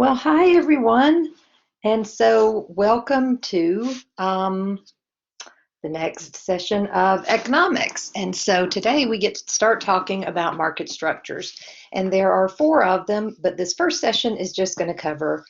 Well, hi everyone. And so welcome to the next session of economics. And so today we get to start talking about market structures. And there are four of them, but this first session is just going to cover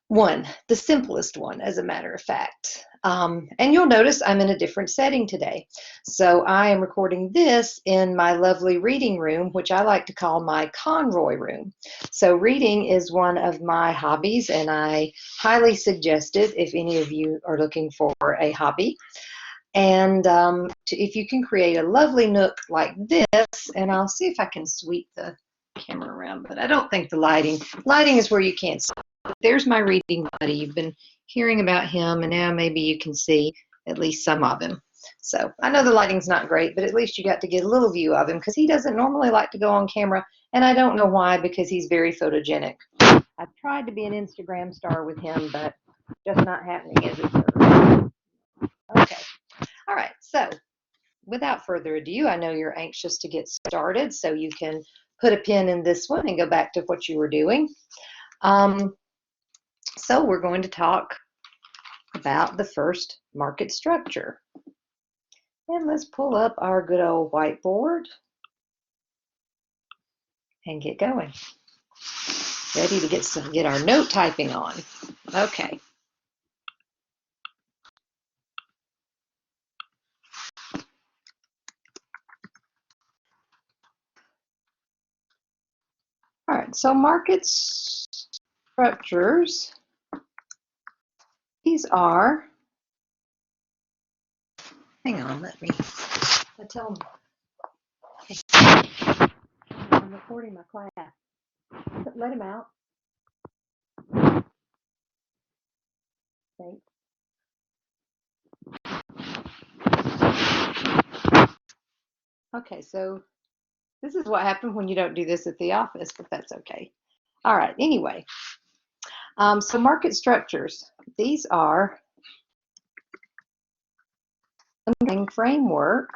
one, the simplest one, as a matter of fact. And you'll notice I'm in a different setting today. So I am recording this in my lovely reading room, which I like to call my Conroy room. So reading is one of my hobbies, and I highly suggest it if any of you are looking for a hobby. And if you can create a lovely nook like this, and I'll see if I can sweep the camera around, but I don't think the lighting is where you can't see. There's my reading buddy. You've been hearing about him, and now maybe you can see at least some of him. So I know the lighting's not great, but at least you got to get a little view of him because he doesn't normally like to go on camera, and I don't know why, because he's very photogenic. I've tried to be an Instagram star with him, but just not happening, is it, sir? Okay. All right. So without further ado, I know you're anxious to get started, so you can put a pin in this one and go back to what you were doing. So we're going to talk about the first market structure. And let's pull up our good old whiteboard and get going. Ready to get our note typing on. Okay. All right, so market structures, these are, hang on, let me, I tell them, I'm recording my class. Let him out. Thanks. Okay, so this is what happened when you don't do this at the office, but that's okay. All right, anyway, so market structures, these are a framework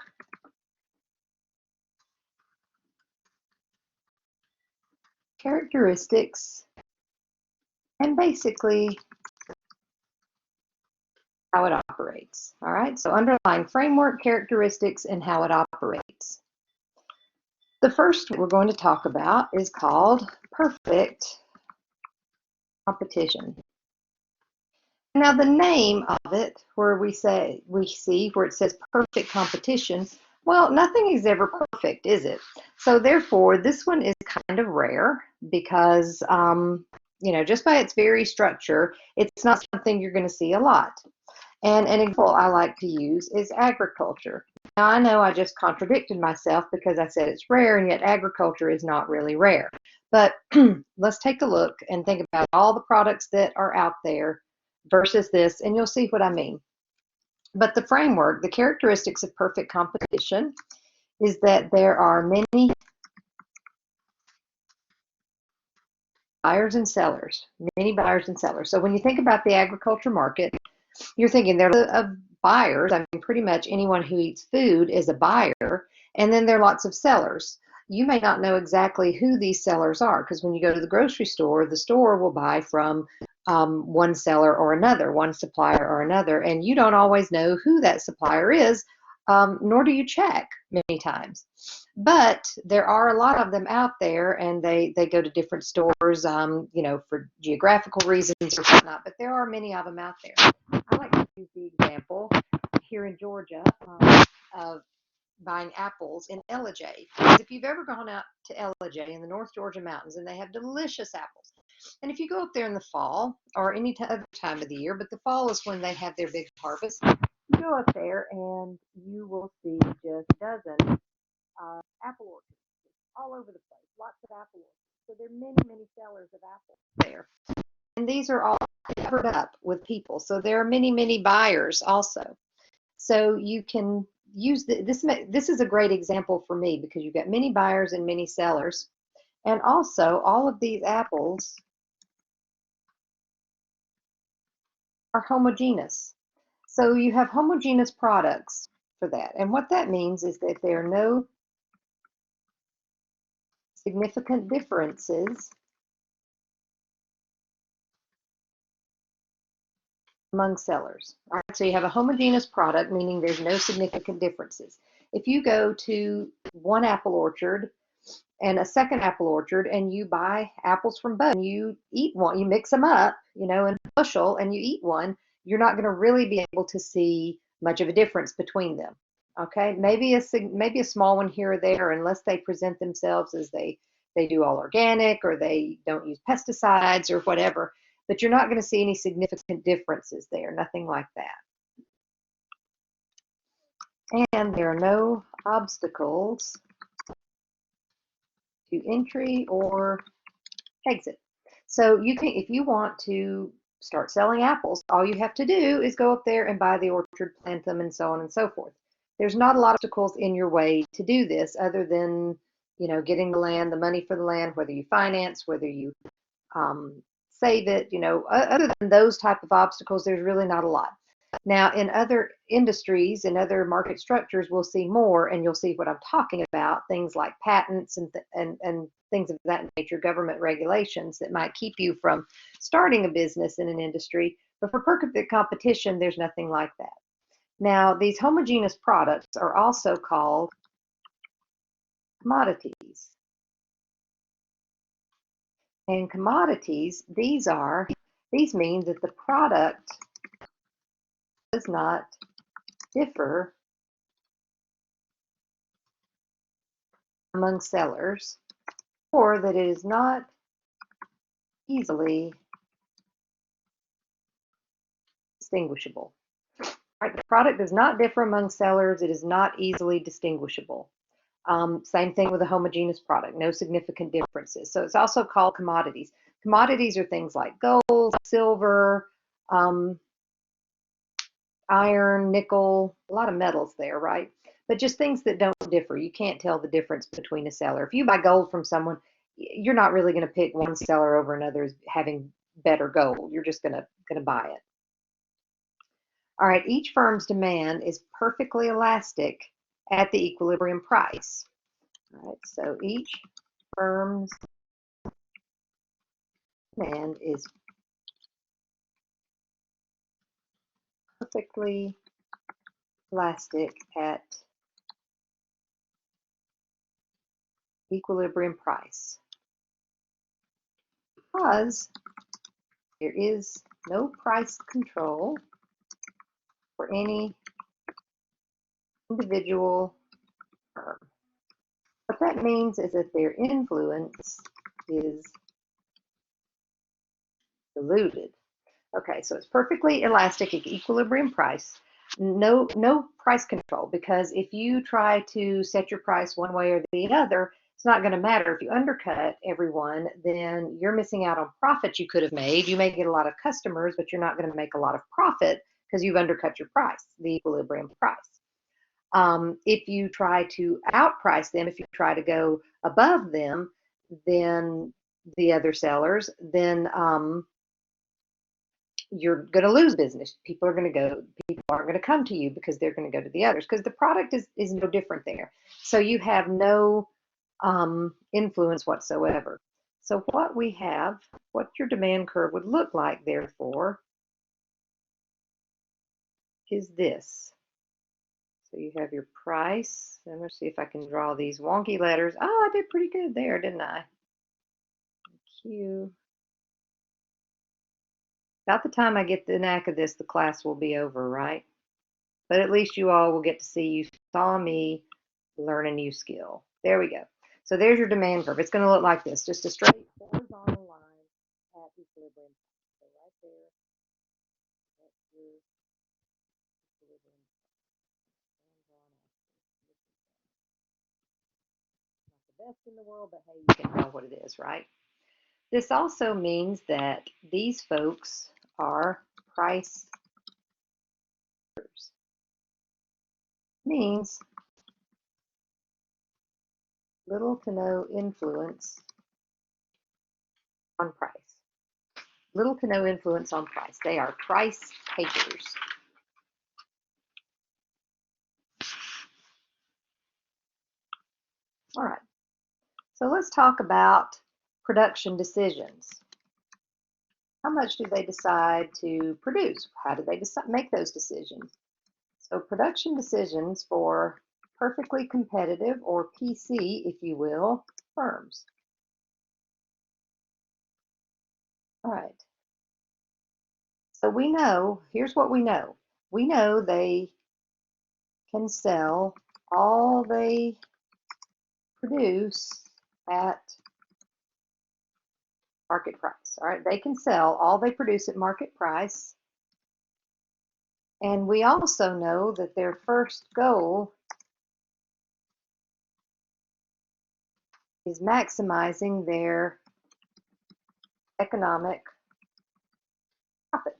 characteristics and basically how it operates. All right, so underlying framework, characteristics, and how it operates. The first we're going to talk about is called perfect competition. Now the name of it, where we see where it says perfect competition, well, nothing is ever perfect, is it? So therefore, this one is kind of rare because, just by its very structure, it's not something you're going to see a lot. And an example I like to use is agriculture. Now, I know I just contradicted myself because I said it's rare, and yet agriculture is not really rare. But let's take a look and think about all the products that are out there versus this, and you'll see what I mean. But the framework, the characteristics of perfect competition, is that there are many buyers and sellers, many buyers and sellers. So when you think about the agriculture market, you're thinking there are buyers. I mean, pretty much anyone who eats food is a buyer, and then there are lots of sellers. You may not know exactly who these sellers are because when you go to the grocery store, the store will buy from one seller or another, one supplier or another, and you don't always know who that supplier is, nor do you check many times. But there are a lot of them out there, and they go to different stores, for geographical reasons or whatnot, but there are many of them out there. I like to use the example here in Georgia of buying apples in Ellijay. Because if you've ever gone out to Ellijay in the North Georgia mountains, and they have delicious apples. And if you go up there in the fall or any other time of the year, but the fall is when they have their big harvest, you go up there and you will see just dozens of apple orchards all over the place, lots of apple orchards. So there are many, many sellers of apples there. And these are all covered up with people. So there are many, many buyers also. So you can use this. This is a great example for me because you've got many buyers and many sellers. And also all of these apples are homogeneous. So you have homogeneous products for that. And what that means is that there are no significant differences among sellers. All right, so you have a homogeneous product, meaning there's no significant differences. If you go to one apple orchard and a second apple orchard and you buy apples from both and you eat one, you mix them up, in a bushel and you eat one, you're not going to really be able to see much of a difference between them. Okay, maybe a small one here or there, unless they present themselves as they do all organic or they don't use pesticides or whatever, but you're not going to see any significant differences there, nothing like that. And there are no obstacles to entry or exit. So you can, if you want to start selling apples, all you have to do is go up there and buy the orchard, plant them, and so on and so forth. There's not a lot of obstacles in your way to do this other than, getting the land, the money for the land, whether you finance, whether you save it, other than those type of obstacles, there's really not a lot. Now, in other industries, in other market structures, we'll see more, and you'll see what I'm talking about, things like patents and things of that nature, government regulations that might keep you from starting a business in an industry. But for perfect competition, there's nothing like that. Now, these homogeneous products are also called commodities. And commodities, these mean that the product does not differ among sellers, or that it is not easily distinguishable. Right, the product does not differ among sellers. It is not easily distinguishable. Same thing with a homogeneous product, no significant differences. So it's also called commodities. Commodities are things like gold, silver, iron, nickel, a lot of metals there, right? But just things that don't differ. You can't tell the difference between a seller. If you buy gold from someone, you're not really going to pick one seller over another as having better gold. You're just going to buy it. All right, each firm's demand is perfectly elastic at the equilibrium price. All right, so each firm's demand is perfectly elastic at equilibrium price because there is no price control for any individual firm. What that means is that their influence is diluted. Okay, so it's perfectly elastic at equilibrium price. No price control, because if you try to set your price one way or the other, it's not going to matter. If you undercut everyone, then you're missing out on profit you could have made. You may get a lot of customers, but you're not going to make a lot of profit because you've undercut your price, the equilibrium price. If you try to outprice them, if you try to go above them, then the other sellers, then you're going to lose business. People aren't going to come to you because they're going to go to the others because the product is no different there. So you have no influence whatsoever. So what your demand curve would look like, therefore, is this. So you have your price. I'm going to see if I can draw these wonky letters. Oh, I did pretty good there, didn't I? Q. About the time I get the knack of this, the class will be over, right? But at least you all will get to see you saw me learn a new skill. There we go. So there's your demand curve. It's going to look like this, just a straight horizontal line at equilibrium. So right there, that's your equilibrium. Not the best in the world, but hey, you can know what it is, right? This also means that these folks are price means little to no influence on price. Little to no influence on price. They are price takers. All right. So let's talk about production decisions. how much do they decide to produce? How do they make those decisions? So production decisions for perfectly competitive, or PC, if you will, firms. All right. So we know, here's what we know. We know they can sell all they produce at market price. All right, they can sell all they produce at market price. And we also know that their first goal is maximizing their economic profit.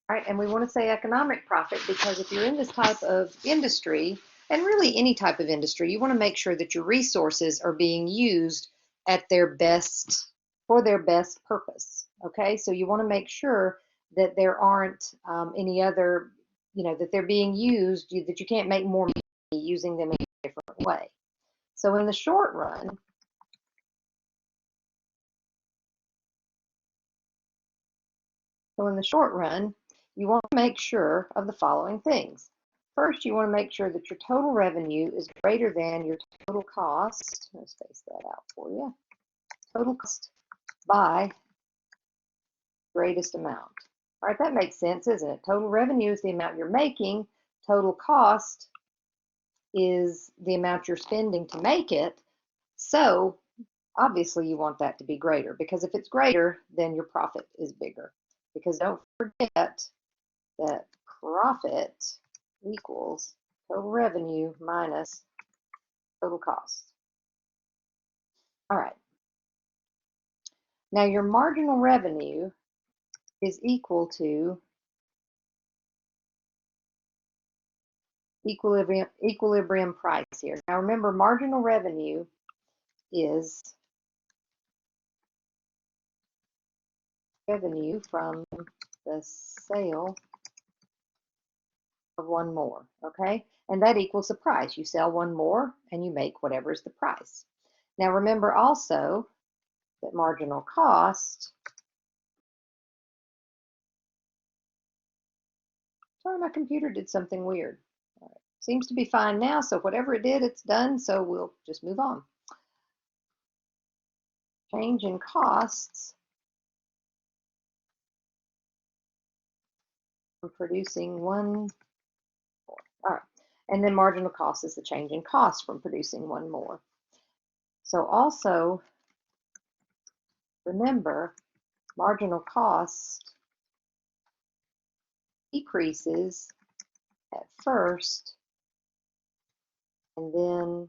All right, and we want to say economic profit because if you're in this type of industry, and really any type of industry, you want to make sure that your resources are being used at their best, for their best purpose. Okay, so you want to make sure that there aren't any other, that they're being used, that you can't make more money using them in a different way. So in the short run, you want to make sure of the following things. First, you want to make sure that your total revenue is greater than your total cost. Let's space that out for you. Total cost by greatest amount. All right, that makes sense, isn't it? Total revenue is the amount you're making. Total cost is the amount you're spending to make it. So obviously you want that to be greater, because if it's greater, then your profit is bigger. Because don't forget that profit equals total revenue minus total cost. All right. Now your marginal revenue is equal to equilibrium price here. Now remember, marginal revenue is revenue from the sale of one more, okay? And that equals the price. You sell one more and you make whatever is the price. Now remember also that marginal cost, sorry, my computer did something weird. All right. Seems to be fine now, so whatever it did, it's done, so we'll just move on. Change in costs from producing one more. All right. And then marginal cost is the change in cost from producing one more. So also remember, marginal cost decreases at first and then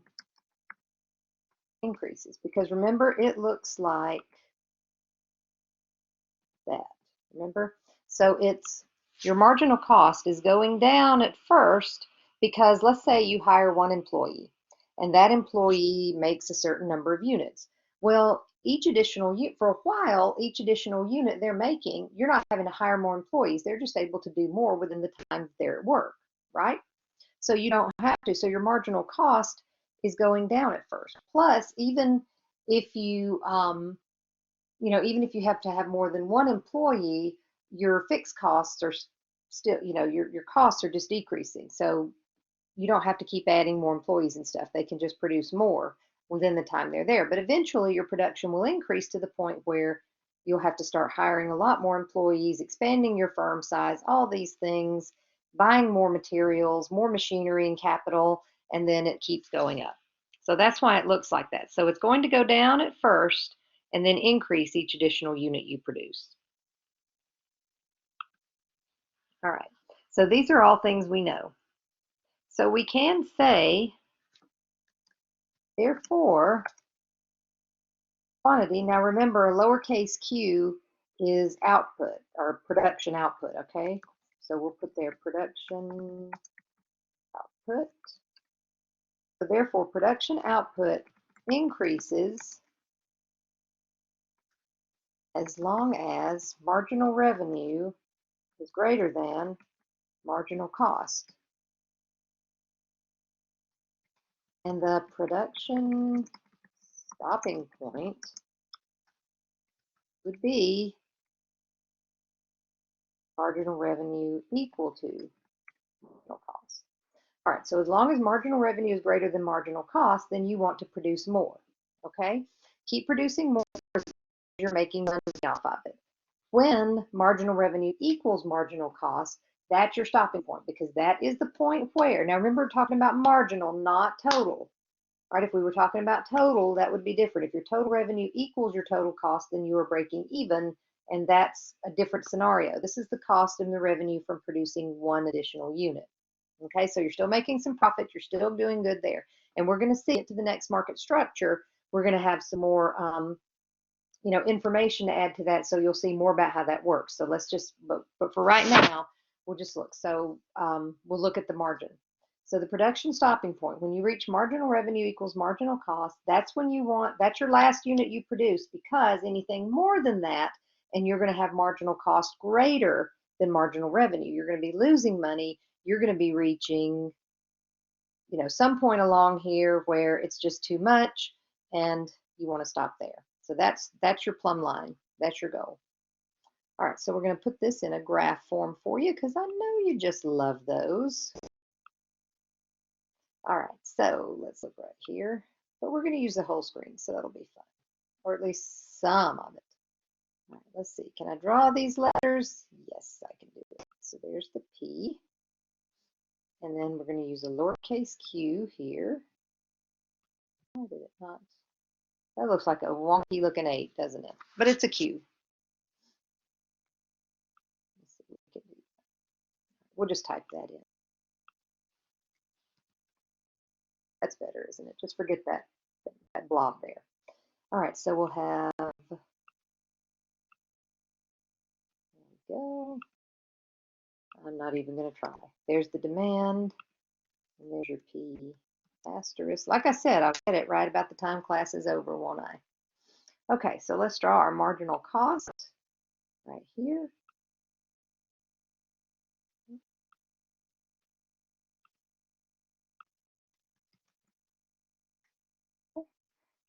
increases, because remember, it looks like that. Remember? So it's your marginal cost is going down at first because let's say you hire one employee and that employee makes a certain number of units. Well, each additional for a while, each additional unit they're making, you're not having to hire more employees. They're just able to do more within the time they're at work, right? So you don't have to. So your marginal cost is going down at first. Plus, even if you even if you have to have more than one employee, your fixed costs are still, your costs are just decreasing. So you don't have to keep adding more employees and stuff. They can just produce more within the time they're there. But eventually your production will increase to the point where you'll have to start hiring a lot more employees, expanding your firm size, all these things, buying more materials, more machinery and capital, and then it keeps going up. So that's why it looks like that. So it's going to go down at first and then increase each additional unit you produce. All right, so these are all things we know. So we can say, therefore, quantity, now remember, lowercase q is output or production output, okay? So we'll put there production output. So therefore, production output increases as long as marginal revenue is greater than marginal cost. And the production stopping point would be marginal revenue equal to marginal cost. All right, so as long as marginal revenue is greater than marginal cost, then you want to produce more, okay? Keep producing more as you're making money off of it. When marginal revenue equals marginal cost, that's your stopping point, because that is the point where, now remember, we're talking about marginal, not total, right? If we were talking about total, that would be different. If your total revenue equals your total cost, then you are breaking even, and that's a different scenario. This is the cost and the revenue from producing one additional unit. Okay, so you're still making some profit, you're still doing good there. And we're going to see it to the next market structure. We're going to have some more information to add to that, so you'll see more about how that works. So let's just, but for right now, we'll just look. So we'll look at the margin. So the production stopping point, when you reach marginal revenue equals marginal cost, that's when you want, that's your last unit you produce, because anything more than that, and you're going to have marginal cost greater than marginal revenue, you're going to be losing money, you're going to be reaching, some point along here where it's just too much and you want to stop there. So that's your plumb line. That's your goal. All right, so we're going to put this in a graph form for you, because I know you just love those. All right, so let's look right here. But we're going to use the whole screen, so that'll be fun, or at least some of it. All right, let's see. Can I draw these letters? Yes, I can do it. So there's the P. And then we're going to use a lowercase q here. Why did it not? That looks like a wonky looking 8, doesn't it? But it's a Q. Let's see what we can do. We'll just type that in. That's better, isn't it? Just forget that blob there. All right, so we'll have, there we go. I'm not even going to try. There's the demand, and there's your P asterisk. Like I said, I'll get it right about the time class is over, won't I? Okay, so let's draw our marginal cost right here.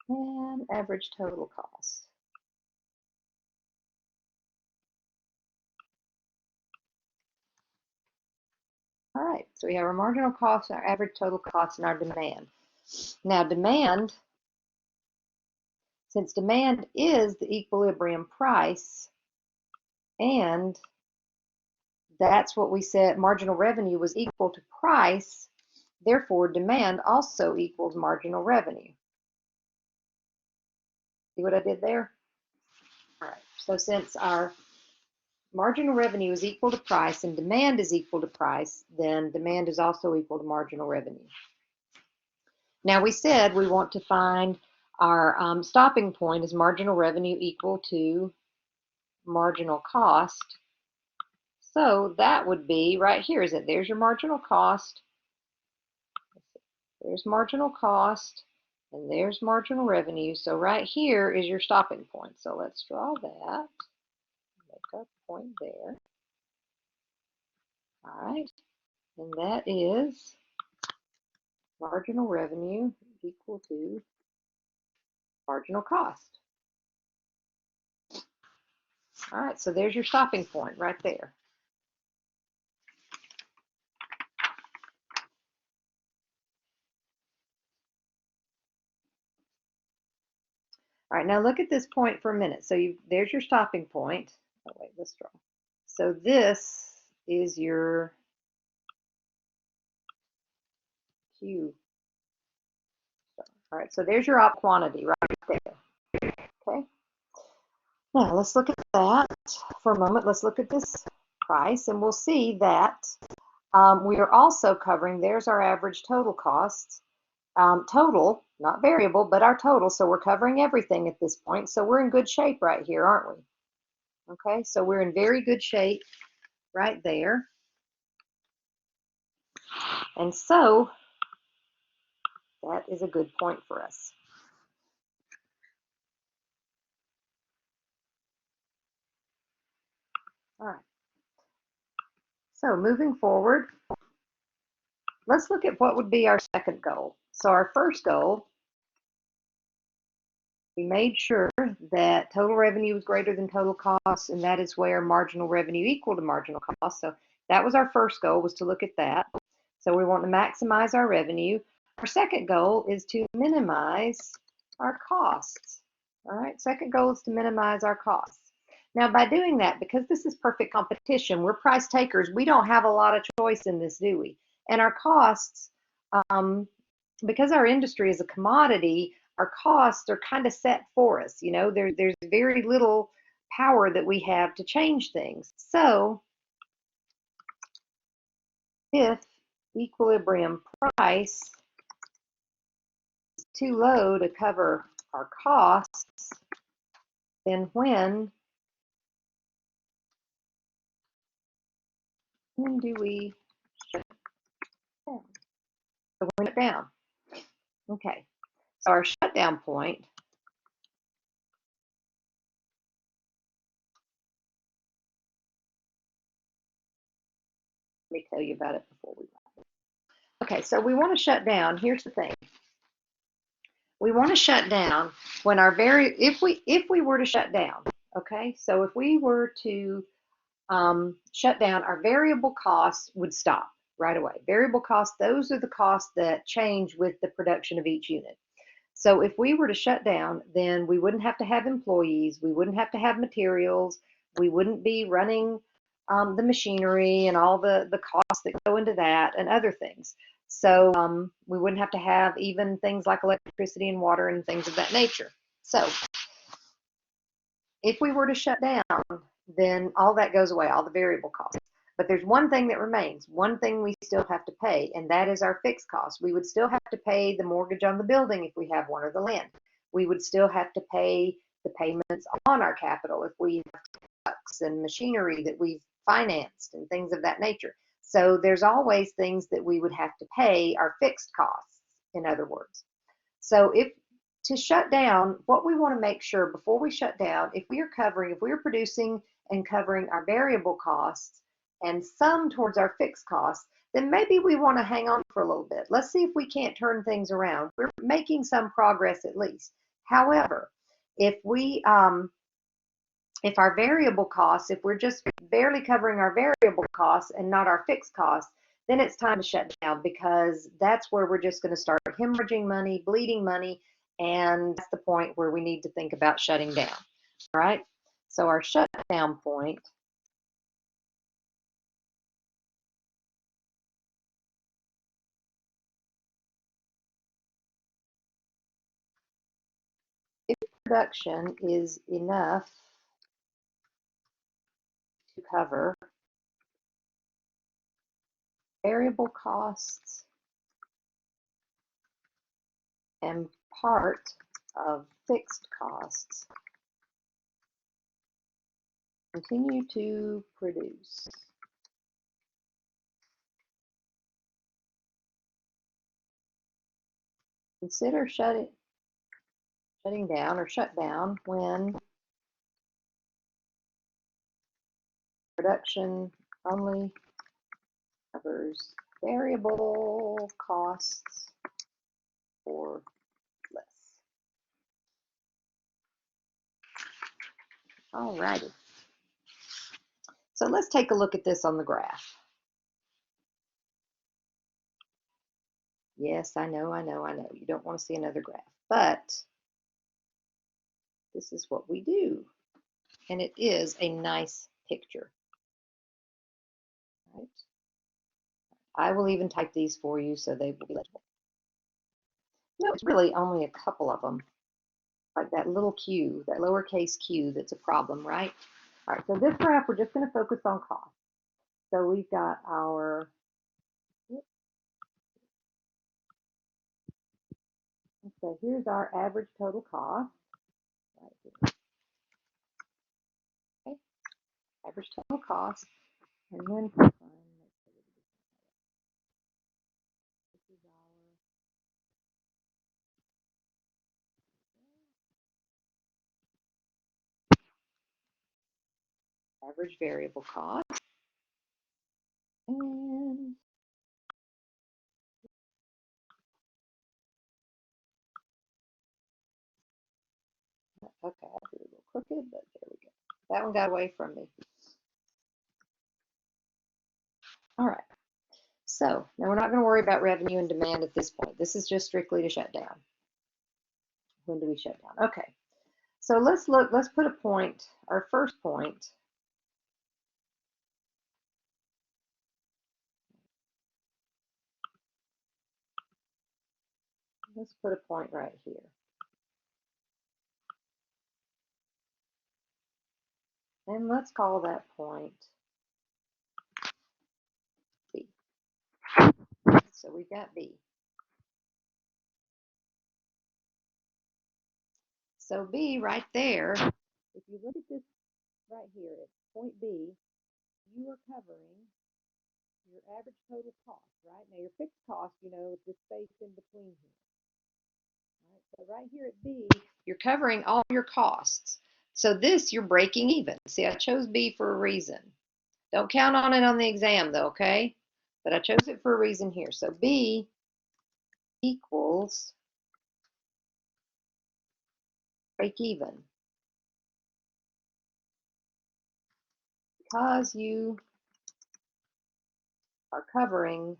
And average total cost. All right, so we have our marginal cost, our average total cost, and our demand. Now demand, since demand is the equilibrium price, and that's what we said, marginal revenue was equal to price, therefore demand also equals marginal revenue. See what I did there? All right, so since our marginal revenue is equal to price and demand is equal to price, then demand is also equal to marginal revenue. Now we said we want to find our stopping point is marginal revenue equal to marginal cost. So that would be right here, is it? There's your marginal cost. There's marginal cost, and there's marginal revenue. So right here is your stopping point. So let's draw that. Make a point there. All right, and that is marginal revenue equal to marginal cost. All right, so there's your stopping point right there. All right, now look at this point for a minute. So there's your stopping point. Oh, wait, let's draw. So this is your Q. All right, so there's your op quantity right there. Okay. Now let's look at that for a moment. Let's look at this price, and we'll see that we are also covering, there's our average total costs. Total, not variable, but our total. So we're covering everything at this point. So we're in good shape right here, aren't we? Okay, so we're in very good shape right there. And so that is a good point for us. All right. So moving forward, let's look at what would be our second goal. So our first goal We made sure that total revenue was greater than total costs, and that is where marginal revenue equal to marginal cost. So that was our first goal, was to look at that. So we want to maximize our revenue. Our second goal is to minimize our costs. All right, second goal is to minimize our costs. Now, by doing that, because this is perfect competition, we're price takers, we don't have a lot of choice in this, do we? And our costs, because our industry is a commodity, our costs are kind of set for us. You know, there's very little power that we have to change things. So if equilibrium price is too low to cover our costs, then when do we shut down? So when it down. Okay. So our shutdown point let me tell you about it before we go. Okay, so we want to shut down. Here's the thing. We want to shut down when our if we were to shut down, okay? So if we were to shut down, our variable costs would stop right away. Variable costs, those are the costs that change with the production of each unit. So if we were to shut down, then we wouldn't have to have employees, we wouldn't have to have materials, we wouldn't be running the machinery and all the costs that go into that and other things. So we wouldn't have to have even things like electricity and water and things of that nature. So if we were to shut down, then all that goes away, all the variable costs. But there's one thing that remains, one thing we still have to pay, and that is our fixed costs. We would still have to pay the mortgage on the building if we have one, or the land. We would still have to pay the payments on our capital if we have trucks and machinery that we've financed and things of that nature. So there's always things that we would have to pay, our fixed costs, in other words. So if to shut down, what we want to make sure before we shut down, if we are producing and covering our variable costs and some towards our fixed costs, then maybe we want to hang on for a little bit. Let's see if we can't turn things around. We're making some progress at least. However, if our variable costs, if we're just barely covering our variable costs and not our fixed costs, then it's time to shut down, because that's where we're just going to start hemorrhaging money, bleeding money, and that's the point where we need to think about shutting down. All right, so our shutdown point if production is enough to cover variable costs and part of fixed costs, continue to produce. Consider shutting down or shut down when production only covers variable costs or less. All righty. So let's take a look at this on the graph. Yes, I know. You don't want to see another graph, but this is what we do. And it is a nice picture. Right? I will even type these for you so they will be legible. No, it's really only a couple of them, like that little q, that lowercase q, that's a problem, right? All right, so this graph, we're just going to focus on cost. So we've got our, so here's our average total cost. Right here. Okay, average total cost, and then this is our average variable cost. And but there we go. That one got away from me. All right. So now we're not going to worry about revenue and demand at this point. This is just strictly to shut down. When do we shut down? Okay. So let's look, let's put a point, our first point. Let's put a point right here. And let's call that point B. So we got B. So B right there, if you look at this right here at point B, you are covering your average total cost, right? Now your fixed cost, you know, is the space in between here. Right? So right here at B, you're covering all your costs. So this, you're breaking even. See, I chose B for a reason. Don't count on it on the exam though, okay? But I chose it for a reason here. So B equals break even. Because you are covering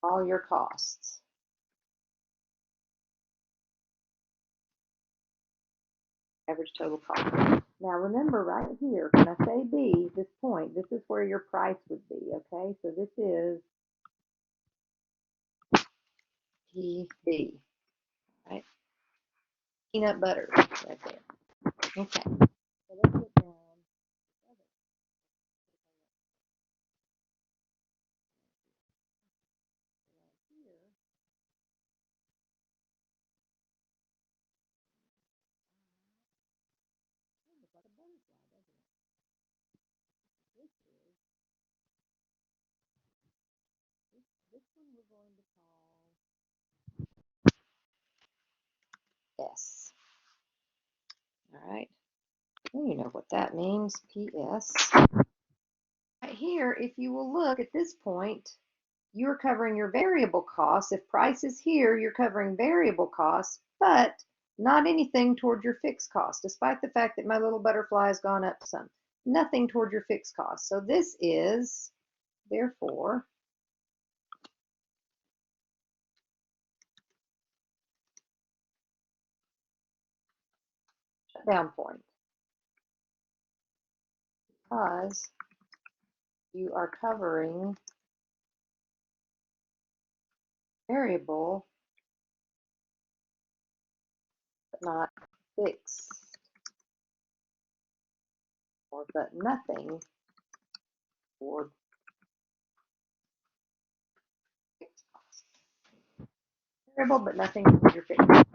all your costs. Average total cost. Now remember right here, when I say B, this point, this is where your price would be, okay? So this is PB, right? Peanut butter right there. Okay, so let's get down. This one we're going to call S. All right. Well, you know what that means, PS. Right here, if you will look at this point, you're covering your variable costs. If price is here, you're covering variable costs, but not anything toward your fixed cost, despite the fact that my little butterfly has gone up some. Nothing toward your fixed cost. So this is, therefore, shutdown point. Because you are covering variable, but not fixed, or but nothing toward fixed cost. Variable, but nothing toward your fixed cost.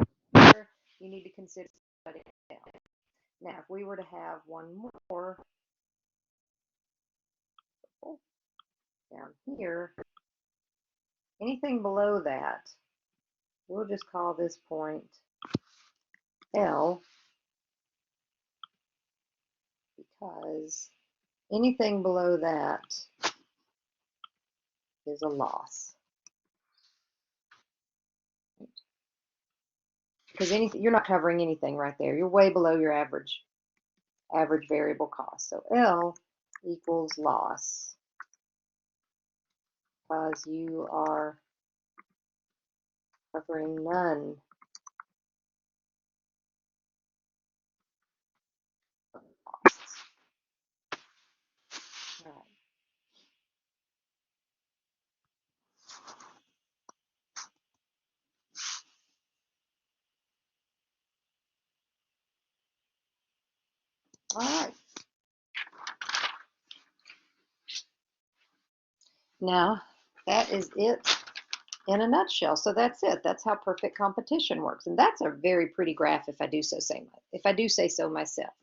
You need to consider shutting it down. Now, if we were to have one more down here, anything below that, we'll just call this point L, because anything below that is a loss. Because anything, you're not covering anything right there. You're way below your average variable cost. So L equals loss, because you are covering none of the costs. All right. All right. Now, that is it in a nutshell. So that's it. That's how perfect competition works. And that's a very pretty graph if I do say so myself.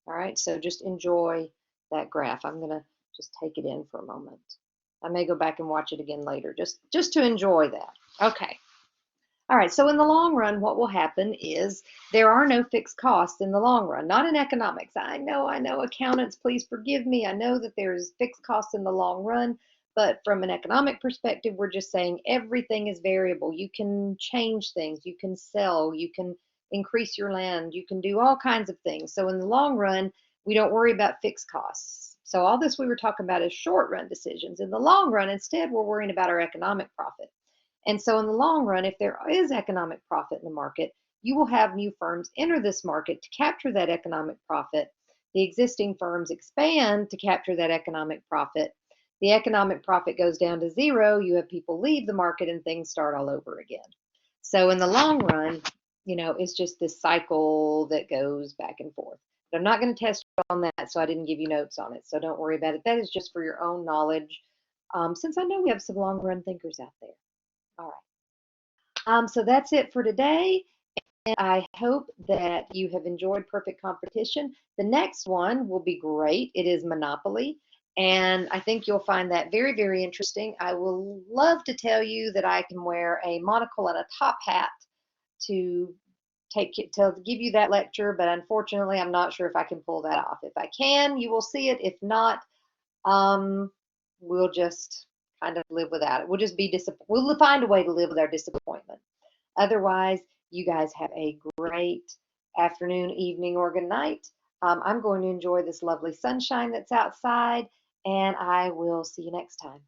All right, so just enjoy that graph. I'm gonna just take it in for a moment. I may go back and watch it again later, just to enjoy that. Okay. All right, so in the long run, what will happen is there are no fixed costs in the long run, not in economics. I know, accountants, please forgive me. I know that there's fixed costs in the long run, but from an economic perspective, we're just saying everything is variable. You can change things, you can sell, you can increase your land. You can do all kinds of things. So in the long run, we don't worry about fixed costs. So all this we were talking about is short run decisions. In the long run, instead, we're worrying about our economic profit. And so in the long run, if there is economic profit in the market, you will have new firms enter this market to capture that economic profit. The existing firms expand to capture that economic profit. The economic profit goes down to zero. You have people leave the market and things start all over again. So in the long run, it's just this cycle that goes back and forth. But I'm not going to test on that, so I didn't give you notes on it. So don't worry about it. That is just for your own knowledge, since I know we have some long run thinkers out there. All right. So that's it for today. And I hope that you have enjoyed Perfect Competition. The next one will be great. It is Monopoly. And I think you'll find that very, very interesting. I will love to tell you that I can wear a monocle and a top hat to give you that lecture, but unfortunately, I'm not sure if I can pull that off. If I can, you will see it. If not, we'll just kind of live without it. We'll just be disappointed. We'll find a way to live with our disappointment. Otherwise, you guys have a great afternoon, evening, or good night. I'm going to enjoy this lovely sunshine that's outside, and I will see you next time.